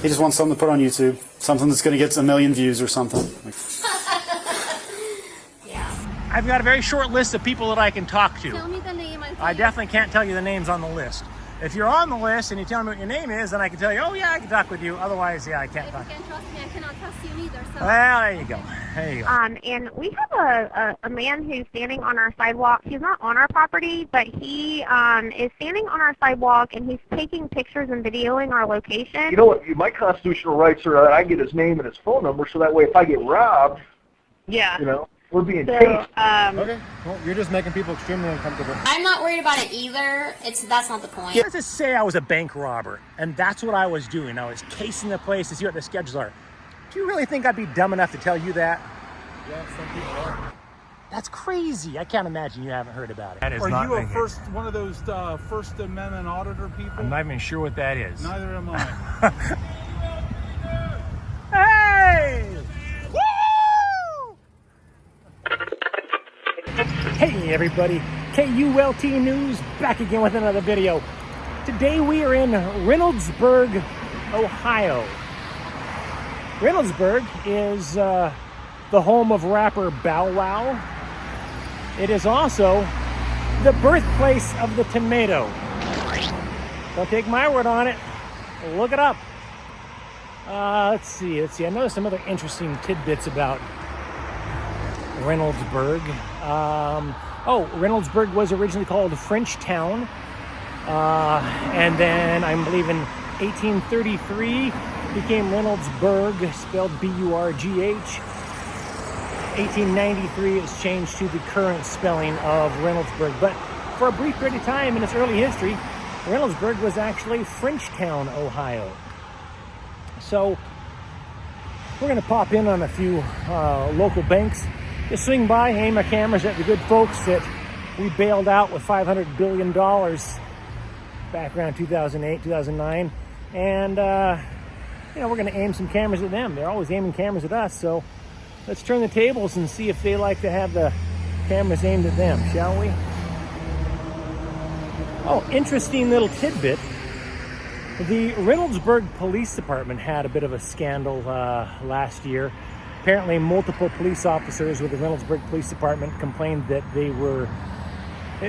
He just wants something to put on YouTube, something that's going to get a million views or something. Yeah. I've got a very short list of people that I can talk to. Tell me the name. I definitely can't tell you the names on the list. If you're on the list and you tell me what your name is, then I can tell you, oh yeah, I can talk with you. Otherwise, yeah, I can't talk. If you can't trust me, I cannot trust you either. So. Well, there you go. There you go. And we have a man who's standing on our sidewalk. He's not on our property, but he is standing on our sidewalk, and he's taking pictures and videoing our location. You know what? My constitutional rights are that I get his name and his phone number, so that way if I get robbed, yeah, you know, we're being so, chased. Okay, well, you're just making people extremely uncomfortable. I'm not worried about it either. That's not the point. Let's just say I was a bank robber, and that's what I was doing. I was casing the place to see what the schedules are. Do you really think I'd be dumb enough to tell you that? Yeah, some people are. That's crazy. I can't imagine you haven't heard about it. That is Are not you one of those First Amendment auditor people? I'm not even sure what that is. Neither am I. Hey! Woo! Hey everybody, KULT News back again with another video. Today we are in Reynoldsburg, Ohio. Reynoldsburg is the home of rapper Bow Wow. It is also the birthplace of the tomato. Don't take my word on it. Look it up. Let's see. I know there's some other interesting tidbits about Reynoldsburg. Reynoldsburg was originally called Frenchtown. And then I believe in 1833 became Reynoldsburg, spelled B-U-R-G-H. 1893 it's changed to the current spelling of Reynoldsburg. But for a brief period of time in its early history, Reynoldsburg was actually Frenchtown, Ohio. So we're going to pop in on a few local banks. Just swing by, aim our cameras at the good folks that we bailed out with $500 billion back around 2008, 2009. And, we're going to aim some cameras at them. They're always aiming cameras at us, so let's turn the tables and see if they like to have the cameras aimed at them, shall we? Oh, interesting little tidbit. The Reynoldsburg Police Department had a bit of a scandal last year. Apparently, multiple police officers with the Reynoldsburg Police Department complained that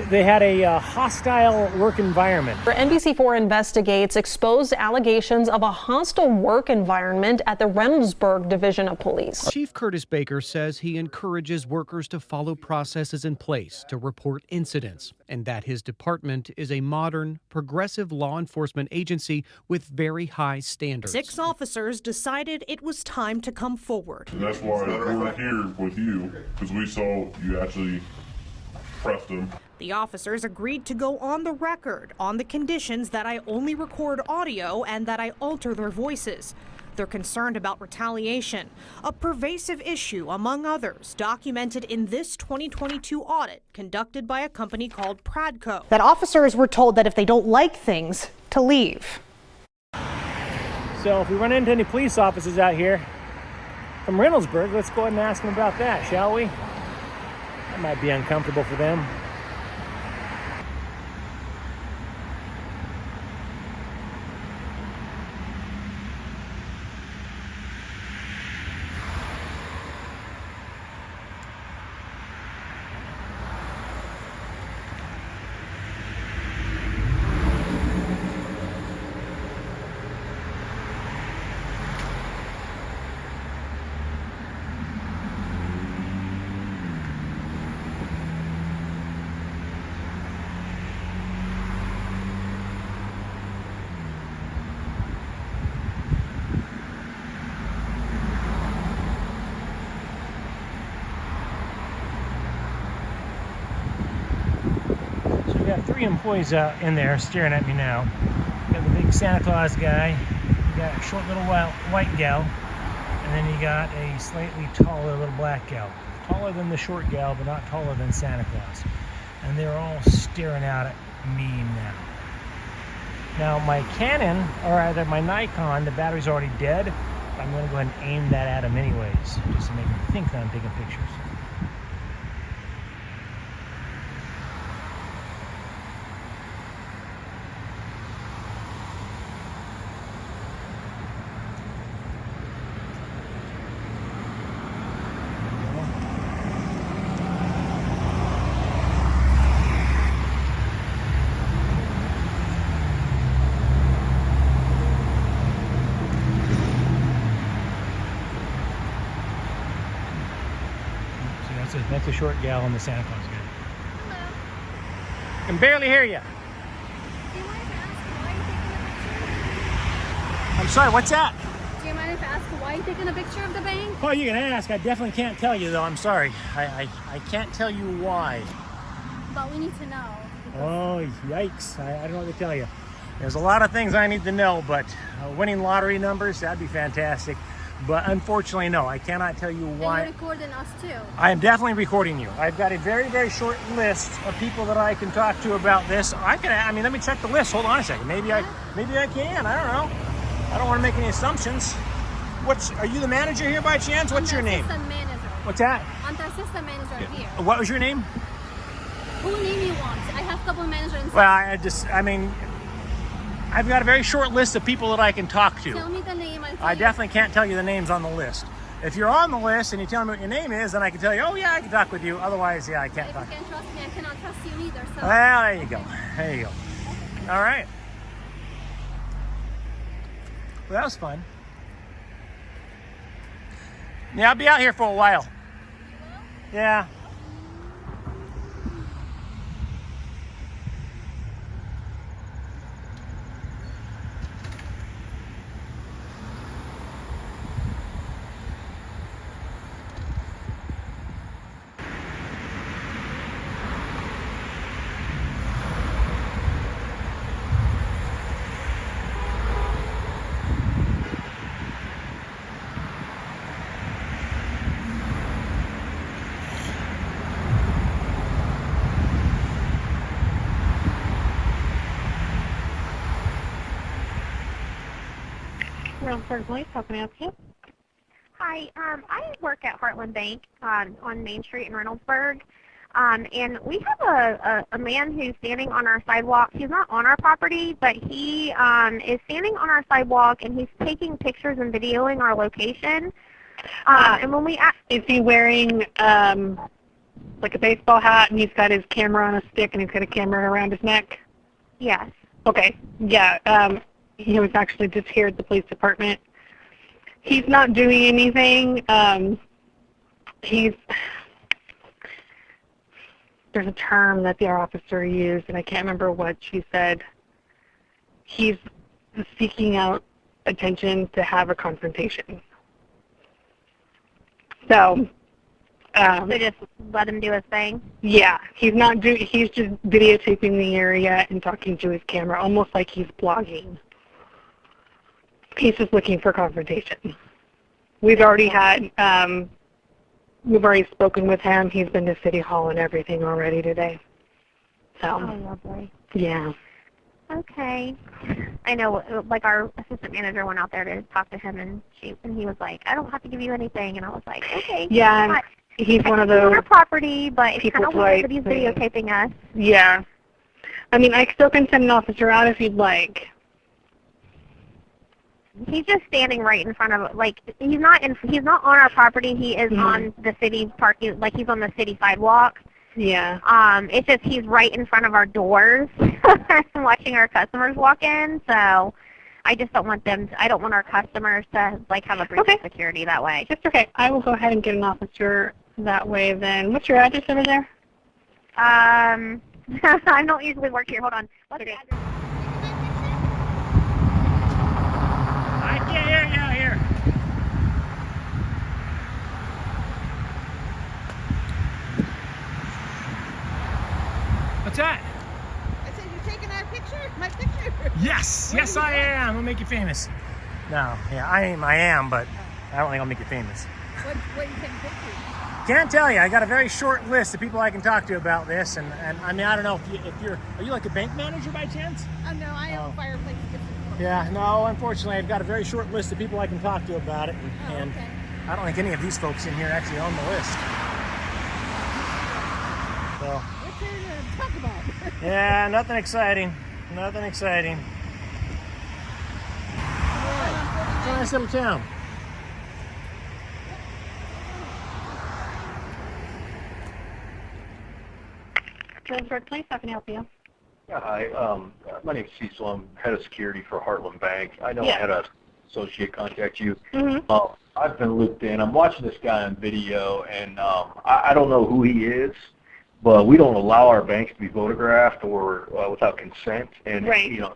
they had a hostile work environment. NBC4 investigates exposed allegations of a hostile work environment at the Reynoldsburg Division of Police. Chief Curtis Baker says he encourages workers to follow processes in place to report incidents, and that his department is a modern, progressive law enforcement agency with very high standards. 6 officers decided it was time to come forward. And that's why we're here with you, because we saw you actually pressed them. The officers agreed to go on the record on the conditions that I only record audio and that I alter their voices. They're concerned about retaliation, a pervasive issue among others documented in this 2022 audit conducted by a company called Pradco. That officers were told that if they don't like things, to leave. So if we run into any police officers out here from Reynoldsburg, let's go ahead and ask them about that, shall we? That might be uncomfortable for them. We got 3 employees out in there staring at me now. You got the big Santa Claus guy, you got a short little white gal, and then you got a slightly taller little black gal. Taller than the short gal, but not taller than Santa Claus. And they're all staring out at me now. Now my Canon, or rather my Nikon, the battery's already dead. But I'm going to go ahead and aim that at them anyways, just to make them think that I'm taking pictures. That's a short gal in the Santa Claus guy. Hello. I can barely hear you. Do you mind if I ask why you're taking a picture? I'm sorry, what's that? Do you mind if I ask why you're taking a picture of the bank? Oh, you can ask. I definitely can't tell you, though. I'm sorry. I can't tell you why. But we need to know. Oh, yikes. I don't know what to tell you. There's a lot of things I need to know, but winning lottery numbers, that'd be fantastic. But unfortunately, no, I cannot tell you why. And you're recording us too. I am definitely recording you. I've got a very, very short list of people that I can talk to about this. I mean, let me check the list. Hold on a second. Maybe I can. I don't know. I don't want to make any assumptions. Are you the manager here by chance? What's your name? Assistant manager. What's that? I'm the assistant manager here. What was your name? Who name you want? I have a couple of managers inside. Well, I've got a very short list of people that I can talk to. Tell me the name. I definitely can't tell you the names on the list. If you're on the list and you tell me what your name is, then I can tell you, oh yeah, I can talk with you. Otherwise, yeah, I can't If talk. you can't trust me, I cannot trust you either. So. Well, there you go. There you go. All right. Well, that was fun. Yeah, I'll be out here for a while. Yeah. Reynoldsburg Police, how can I help you? Hi, I work at Heartland Bank on Main Street in Reynoldsburg, and we have a man who's standing on our sidewalk. He's not on our property, but he is standing on our sidewalk, and he's taking pictures and videoing our location. And when we is he wearing like a baseball hat, and he's got his camera on a stick, and he's got a camera around his neck? Yes. Okay. Yeah. He was actually just here at the police department. He's not doing anything. There's a term that the officer used, and I can't remember what she said. He's seeking out attention to have a confrontation. So just let him do his thing? Yeah, he's just videotaping the area and talking to his camera, almost like he's blogging. He's just looking for confrontation. We've already spoken with him. He's been to City Hall and everything already today. So. Oh, lovely. Yeah. Okay. I know, like our assistant manager went out there to talk to him, and he was like, I don't have to give you anything, and I was like, okay. Yeah, he's one of those on our property, but it's kind of weird that he's like, videotaping us. Yeah. I mean, I still can send an officer out if you'd like. He's just standing right in front of, like, he's not on our property. He is on the city parking, like he's on the city sidewalk. Yeah. It's just he's right in front of our doors watching our customers walk in. So I just don't want I don't want our customers to, like, have a breach of security that way. That's okay. I will go ahead and get an officer that way then. What's your address over there? I don't usually work here. Hold on. What's your address? I can't hear you out here. What's that? I said, you're taking our picture? My picture? Yes, yes I am. I'll make you famous. No, yeah, I am, but I don't think I'll make you famous. What are you taking pictures? Can't tell you. I got a very short list of people I can talk to about this, and I mean, I don't know are you like a bank manager by chance? Oh no, I am a fireplace different. Yeah, no, unfortunately, I've got a very short list of people I can talk to about it, and okay. I don't think any of these folks in here are actually on the list. So. What's there to talk about? Yeah, nothing exciting. Nothing exciting. It's a nice little town. Reynoldsburg Police, how can I help you? Yeah, hi. My name's Cecil. I'm head of security for Heartland Bank. I know I had an associate contact you. I've been looped in. I'm watching this guy on video, and I don't know who he is, but we don't allow our banks to be photographed or without consent. And Right. you know,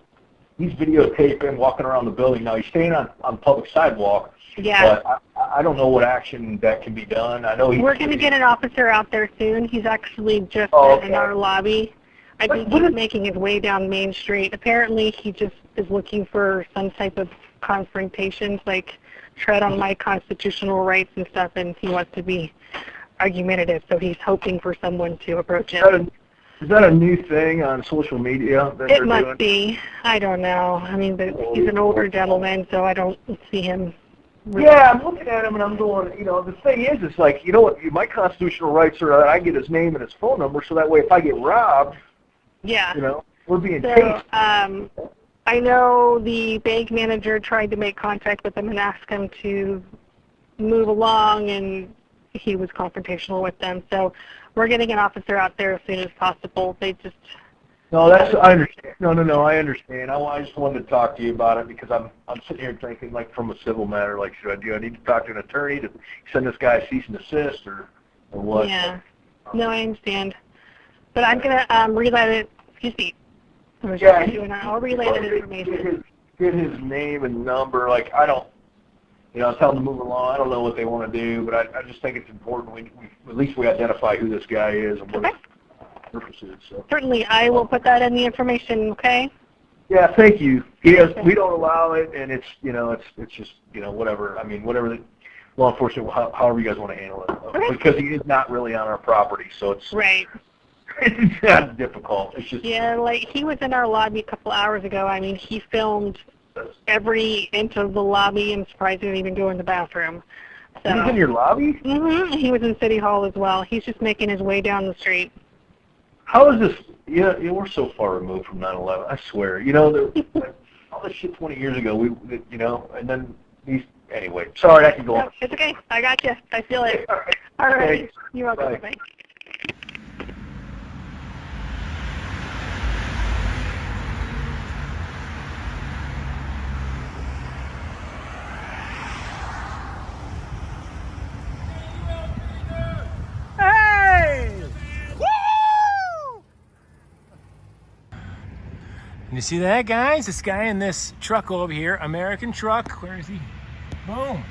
he's videotaping, walking around the building. Now he's staying on public sidewalk. Yeah. But I don't know what action that can be done. I know We're going to get an officer out there soon. He's actually just in our lobby. I think he's making his way down Main Street. Apparently, he just is looking for some type of confrontations, like tread on my constitutional rights and stuff, and he wants to be argumentative, so he's hoping for someone to approach him. Is that a new thing on social media that It they're must doing? be. I don't know. I mean, he's an older gentleman, so I don't see him. Yeah, I'm looking at him and I'm going, you know, the thing is, it's like, you know what, my constitutional rights are that I get his name and his phone number, so that way if I get robbed, yeah, you know, we're being so, chased. I know the bank manager tried to make contact with him and ask him to move along, and he was confrontational with them. So we're getting an officer out there as soon as possible. They just... No, I understand. No, I understand. I just wanted to talk to you about it because I'm sitting here thinking, like, from a civil matter, like, do I need to talk to an attorney to send this guy a cease and desist or what? Yeah. No, I understand. But I'm going to relay it. Excuse me. Yeah, I'll relay that information. Get his name and number. Like, I don't, you know, tell them to move along. I don't know what they want to do, but I just think it's important we at least we identify who this guy is and what his purpose is. So. Certainly, I will put that in the information, okay? Yeah, thank you. Yes, we don't allow it, and it's, you know, it's just, you know, whatever. I mean, whatever the law enforcement, however you guys want to handle it. Okay. Because he is not really on our property, so it's right. It's not difficult. It's just like he was in our lobby a couple hours ago. I mean, he filmed every inch of the lobby. I'm surprised he didn't even go in the bathroom. So, he's in your lobby? Mm-hmm. He was in City Hall as well. He's just making his way down the street. How is this? Yeah, we're so far removed from 9/11. I swear. You know, all this shit 20 years ago. You know, and then these. Anyway, sorry, I can go on. No, it's okay. I got you. I feel it. All right. All right. Thanks. You're welcome. Bye. Bye. You see that, guys? This guy in this truck over here, American truck. Where is he? Boom.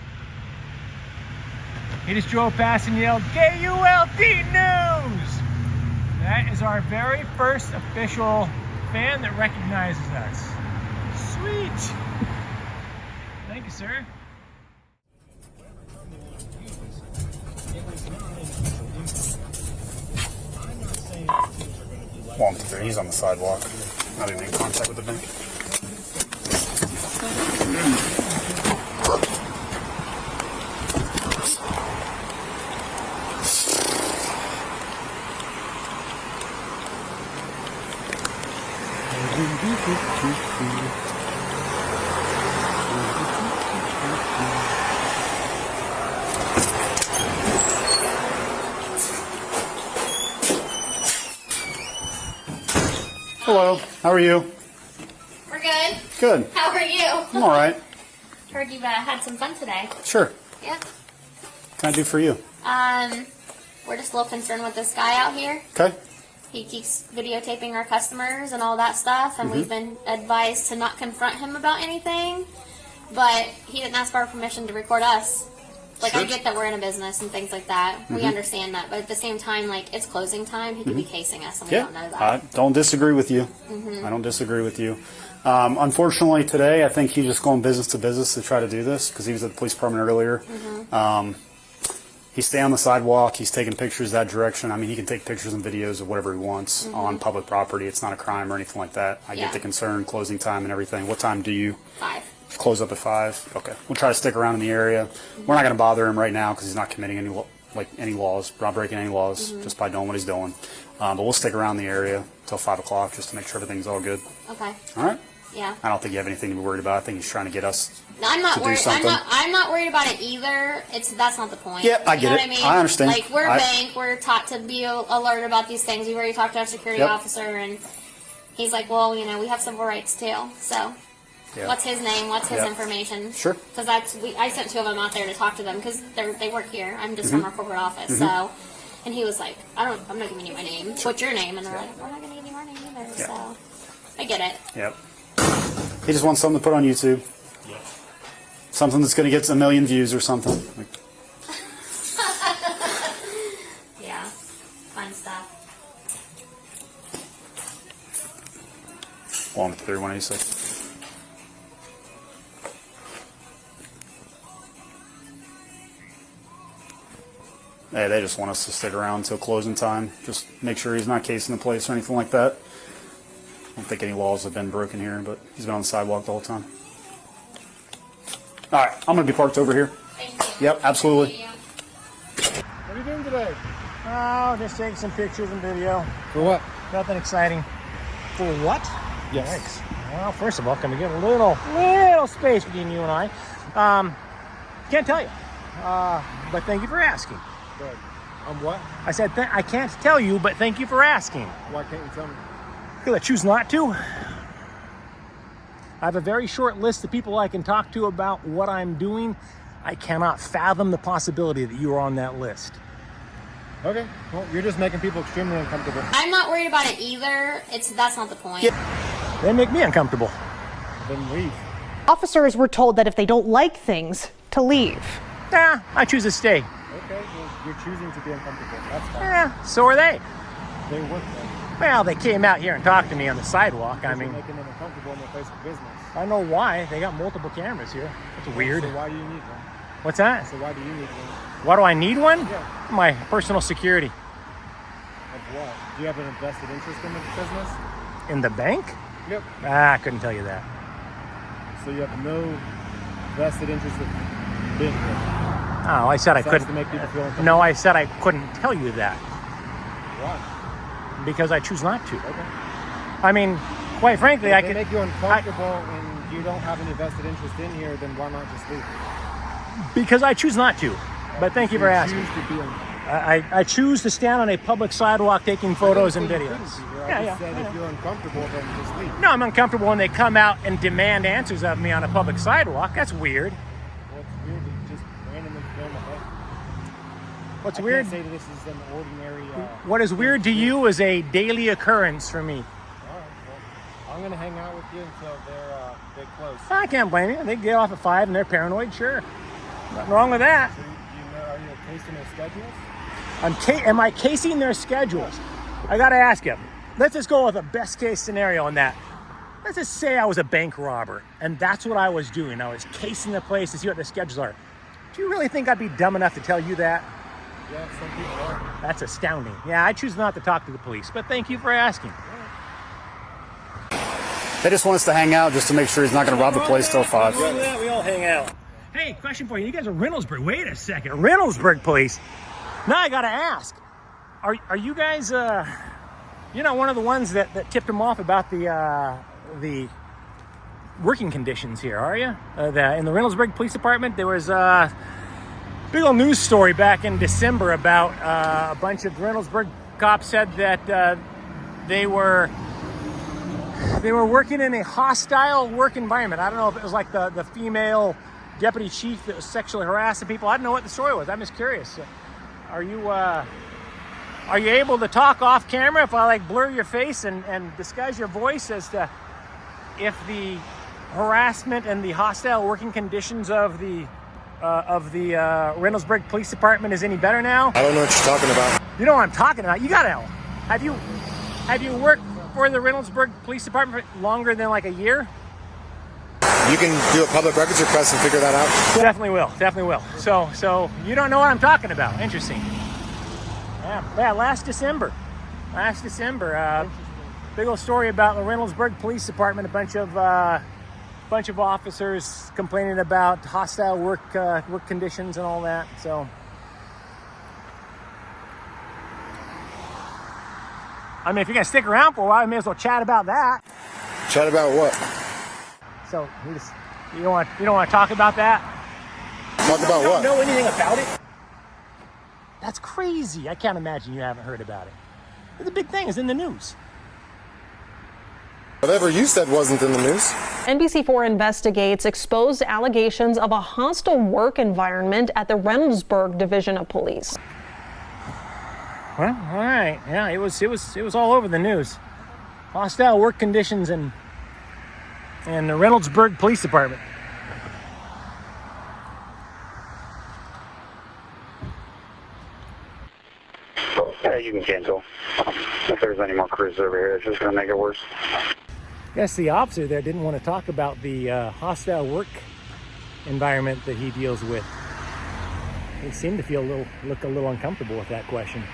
He just drove past and yelled, KULT News! That is our very first official fan that recognizes us. Sweet. Thank you, sir. Won't be there. He's on the sidewalk. Not even in contact with the bank. Hello. How are you? We're good. Good. How are you? I'm all right. Heard you've had some fun today. Sure. Yeah. What can I do for you? We're just a little concerned with this guy out here. Okay. He keeps videotaping our customers and all that stuff, and we've been advised to not confront him about anything, but he didn't ask our permission to record us. Like, I get that we're in a business and things like that. We understand that, but at the same time, like, it's closing time. He could be casing us, and we don't know that. I don't disagree with you. I don't disagree with you. Unfortunately, today, I think he's just going business to business to try to do this because he was at the police department earlier. He's staying on the sidewalk. He's taking pictures that direction. I mean, he can take pictures and videos of whatever he wants on public property. It's not a crime or anything like that. I get the concern, closing time and everything. What time do you 5. close up at 5? Okay. We'll try to stick around in the area. We're not going to bother him right now because he's not committing any laws, not breaking any laws just by doing what he's doing. But we'll stick around the area till 5 o'clock just to make sure everything's all good. Okay. All right? Yeah. I don't think you have anything to be worried about. I think he's trying to get us No, I'm not to do worried. something. I'm not worried about it either. That's not the point. Yeah, I You get know it. What I mean? I understand. Like, we're a bank. We're taught to be alert about these things. We've already talked to our security officer, and he's like, well, you know, we have civil rights too. So Yeah. What's his name? What's his Yeah. information? Sure. Because I sent 2 of them out there to talk to them because they work here. I'm just Mm-hmm. from our corporate office, so. And he was like, I'm not giving you my name. What's your name? And they're like, we're not gonna give you our name either. Yeah. So I get it. Yep. He just wants something to put on YouTube. Something that's going to get a million views or something. Like, Yeah. Fun stuff. 1 186. Hey, they just want us to stick around until closing time. Just make sure he's not casing the place or anything like that. I don't think any laws have been broken here, but he's been on the sidewalk the whole time. All right, I'm going to be parked over here. Thank you. Yep, absolutely. What are you doing today? Oh, just taking some pictures and video. For what? Nothing exciting. For what? Yes. Thanks. Well, first of all, can we get a little space between you and I? Can't tell you. But thank you for asking. Good. What? I said, I can't tell you, but thank you for asking. Why can't you tell me? Because I choose not to. I have a very short list of people I can talk to about what I'm doing. I cannot fathom the possibility that you are on that list. Okay. Well, you're just making people extremely uncomfortable. I'm not worried about it either. That's not the point. They make me uncomfortable. Then leave. Officers were told that if they don't like things, to leave. Nah, I choose to stay. Okay. Well, you're choosing to be uncomfortable. That's fine. Yeah, so are they. They work there. Well, they came out here and talked to me on the sidewalk. I You're mean, making them uncomfortable in their place of business. I know why. They got multiple cameras here. It's weird. So why do you need one? What's that? So why do you need one? Why do I need one? Yeah. My personal security. Of what? Do you have an invested interest in the business? In the bank? Yep. I couldn't tell you that. So you have no vested interest in being here. Oh, I said I Besides couldn't. to make people feel uncomfortable. No, I said I couldn't tell you that Why? because I choose not to. Okay. I mean, quite frankly, If I they could. make you uncomfortable and you don't have any vested interest in here, then why not just leave? Because I choose not to. But thank you for asking. Choose to be uncomfortable. I choose to stand on a public sidewalk taking photos and videos. I just said if you're uncomfortable, then just leave. No, I'm uncomfortable when they come out and demand answers of me on a public sidewalk. That's weird. What's weird is just randomly film a bank. What's I weird? can't say that this is an ordinary. What is weird to you is a daily occurrence for me. All right, well, I'm gonna hang out with you until they close. I can't blame you. They get off at 5 and they're paranoid. Sure, nothing wrong with that. So are you casing their schedules? Am I casing their schedules? I gotta ask you. Let's just go with a best case scenario on that. Let's just say I was a bank robber and that's what I was doing. I was casing the place to see what the schedules are. Do you really think I'd be dumb enough to tell you that? Yeah, some people are. That's astounding. Yeah, I choose not to talk to the police, but thank you for asking. They just want us to hang out just to make sure he's not going to rob the place till 5. Yeah, we all hang out. Hey, question for you. You guys are Reynoldsburg. Wait a second. Reynoldsburg police. Now I gotta ask. Are you guys you're not one of the ones that tipped him off about the working conditions here, are you? In the Reynoldsburg Police Department, there was a big old news story back in December about a bunch of Reynoldsburg cops said that they were working in a hostile work environment. I don't know if it was like the female deputy chief that was sexually harassing people. I don't know what the story was. I'm just curious. Are you able to talk off camera if I like blur your face and disguise your voice as to if the harassment and the hostile working conditions of the Reynoldsburg Police Department is any better now? I don't know what you're talking about. You know what I'm talking about. You gotta know. Have you worked for the Reynoldsburg Police Department for longer than like a year? You can do a public records request and figure that out. Definitely will. So you don't know what I'm talking about. Interesting. Yeah, last December, big old story about the Reynoldsburg Police Department. A bunch of officers complaining about hostile work conditions and all that. So, I mean, if you're gonna stick around for a while, I may as well chat about that. Chat about what? So you don't want to talk about that? Talk about what? You don't know anything about it? That's crazy. I can't imagine you haven't heard about it. The big thing is in the news. Whatever you said wasn't in the news. NBC4 investigates exposed allegations of a hostile work environment at the Reynoldsburg Division of Police. Well, all right. Yeah, it was all over the news. Hostile work conditions in the Reynoldsburg Police Department. Yeah, you can cancel. If there's any more crews over here, it's just going to make it worse. Guess the officer there didn't want to talk about the hostile work environment that he deals with. He seemed to look a little uncomfortable with that question.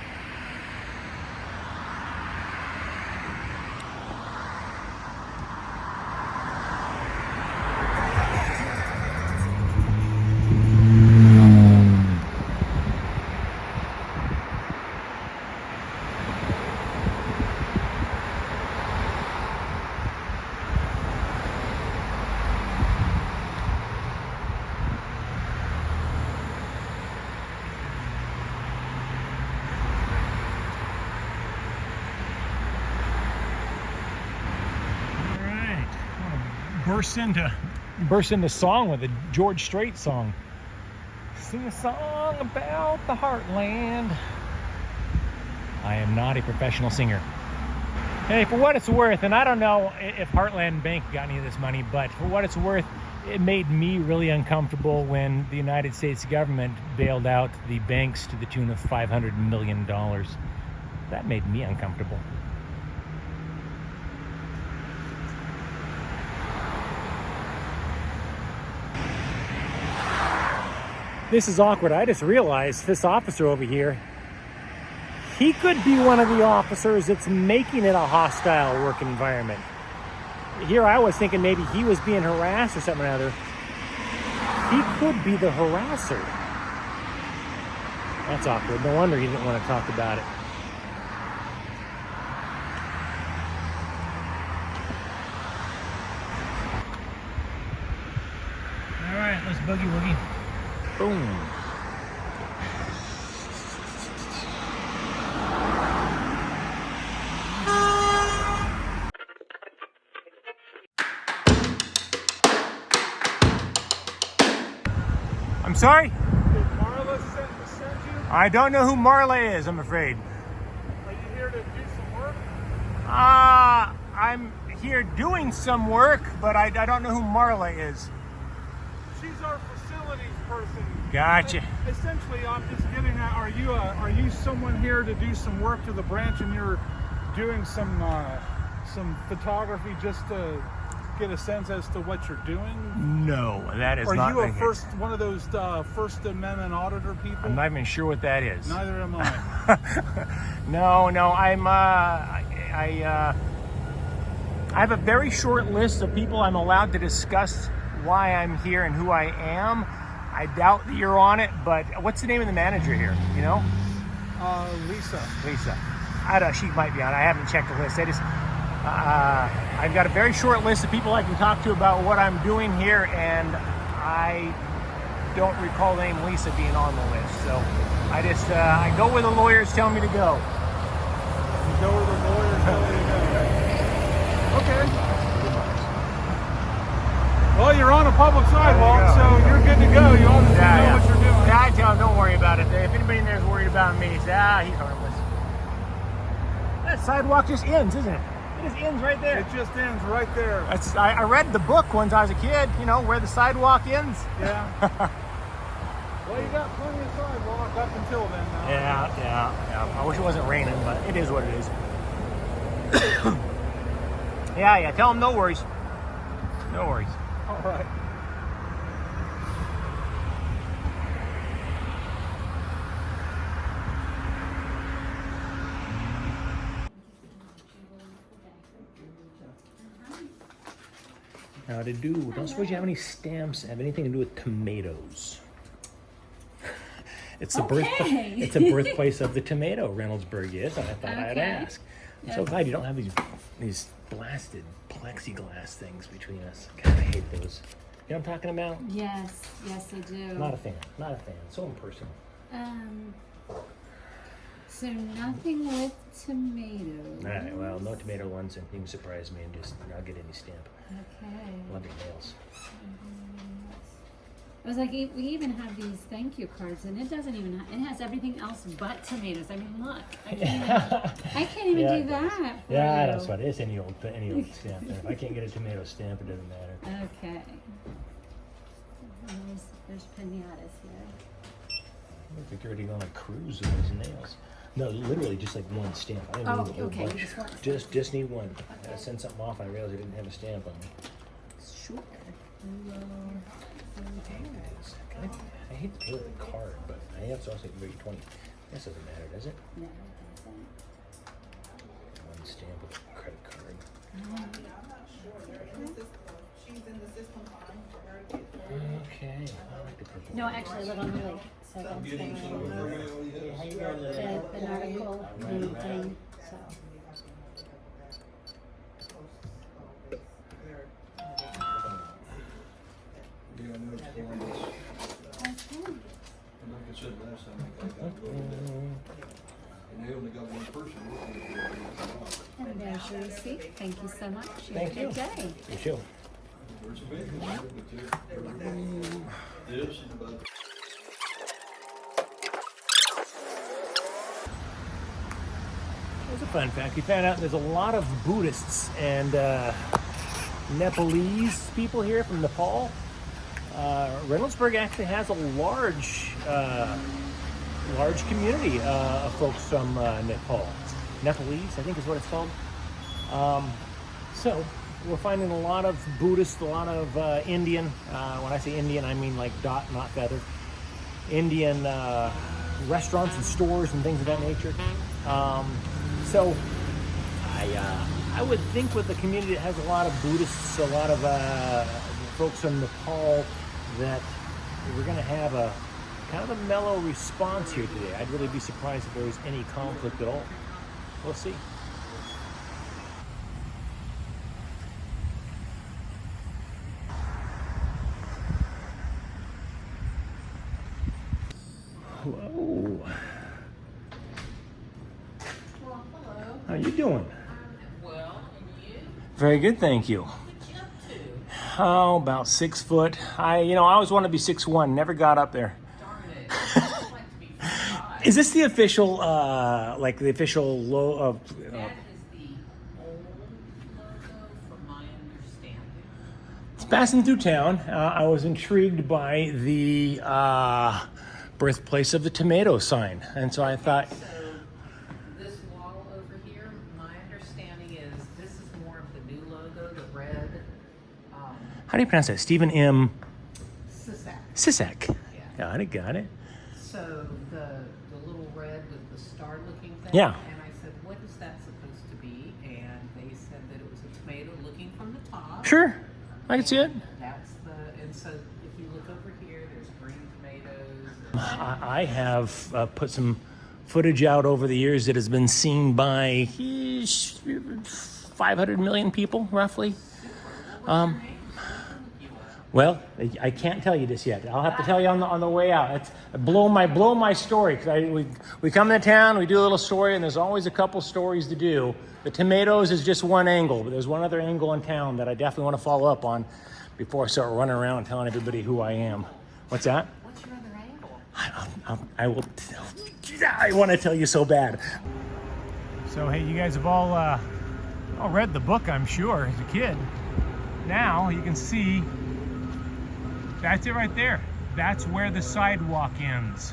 Burst into song with a George Strait song. Sing a song about the heartland. I am not a professional singer. Hey, for what it's worth, and I don't know if Heartland Bank got any of this money, but for what it's worth, it made me really uncomfortable when the United States government bailed out the banks to the tune of $500 million. That made me uncomfortable. This is awkward. I just realized this officer over here, he could be one of the officers that's making it a hostile work environment. Here I was thinking maybe he was being harassed or something or other. He could be the harasser. That's awkward. No wonder he didn't want to talk about it. All right, let's boogie woogie. Boom. I'm sorry? Did Marla send you? I don't know who Marla is, I'm afraid. Are you here to do some work? I'm here doing some work, but I don't know who Marla is. She's our facilities person. Gotcha. Essentially, I'm just getting at, are you someone here to do some work to the branch, and you're doing some photography just to get a sense as to what you're doing? No, that is not. not. Are you one of those First Amendment auditor people? I'm not even sure what that is. Neither am I. No, I'm I have a very short list of people I'm allowed to discuss why I'm here and who I am. I doubt that you're on it, but what's the name of the manager here? You know? Lisa. She might be on. I haven't checked the list. I've got a very short list of people I can talk to about what I'm doing here, and I don't recall the name Lisa being on the list. So I go where the lawyers tell me to go. You go where the lawyers tell you to go. Okay. Well, you're on a public sidewalk, so you're good to go. You obviously know what you're doing. Yeah, I tell them, don't worry about it. If anybody in there is worried about me, say, he's harmless. That sidewalk just ends, isn't it? It just ends right there. It just ends right there. I read the book once I was a kid, you know, where the sidewalk ends. Yeah. Well, you got plenty of sidewalk up until then now. Yeah. I wish it wasn't raining, but it is what it is. Yeah. Tell them no worries. No worries. All right. Now to do, don't suppose you have any stamps that have anything to do with tomatoes. It's the birthplace of the tomato, Reynoldsburg is, and I thought I'd ask. I'm so glad you don't have these blasted plexiglass things between us. God, I hate those. You know what I'm talking about? Yes, I do. Not a fan. So impersonal. So nothing with tomatoes. All right, well, no tomato ones, and you can surprise me and just not get any stamp. Okay. Love your nails. I was like, we even have these thank you cards, and it doesn't even it has everything else but tomatoes. I mean, look, I can't even Yeah, do that. For yeah, you. that's what it is. Any old stamp there. If I can't get a tomato stamp, it doesn't matter. Okay. And there's pinatas here. I look like you're already going on a cruise with those nails. No, literally just like one stamp. I didn't need a whole okay, bunch. Just need one. I sent something off. I realized I didn't have a stamp on me. Sure. I hate to pay with a card, but I have to also maybe 20. This doesn't matter, does it? No, it doesn't. One stamp with a credit card. Okay. I like the purple. No, actually, I live on the lake, so that's the nautical thing. So. Like I said last time, I got to go there. And they only got one person working there. And there's your receipt. Thank you so much. You Thank have a good you. day. You too. Where's the big This is about. Here's a fun fact. We found out there's a lot of Buddhists and Nepalese people here from Nepal. Reynoldsburg actually has a large community of folks from Nepal. Nepalese, I think is what it's called. So we're finding a lot of Buddhists, a lot of Indian. When I say Indian, I mean like dot, not feather. Indian restaurants and stores and things of that nature. So I would think with a community that has a lot of Buddhists, a lot of folks from Nepal, that we're going to have a kind of a mellow response here today. I'd really be surprised if there was any conflict at all. We'll see. Hello. Well, hello. How you doing? Well, and you? Very good, thank you. Oh, about 6 foot. I always wanted to be 6'1", never got up there. Darn it. I'd like to be 5'5". Is this the official, like the official low of? That is the old logo, from my understanding. It's passing through town. I was intrigued by the birthplace of the tomato sign, and so I thought. So this wall over here, my understanding is this is more of the new logo, the red. How do you pronounce that? Stephen M. Sisak. Sisak. Yeah. Got it. So the little red with the star-looking thing. Yeah. And I said, what is that supposed to be? And they said that it was a tomato looking from the top. Sure, I can see it. That's and so if you look over here, there's green tomatoes. I have put some footage out over the years that has been seen by 500 million people, roughly. Well, I can't tell you this yet. I'll have to tell you on the way out. It's blow my story, because we come to town, we do a little story, and there's always a couple stories to do. The tomatoes is just one angle, but there's one other angle in town that I definitely want to follow up on before I start running around telling everybody who I am. What's that? What's your other angle? I will. I want to tell you so bad. So hey, you guys have all read the book, I'm sure, as a kid. Now you can see. That's it right there. That's where the sidewalk ends.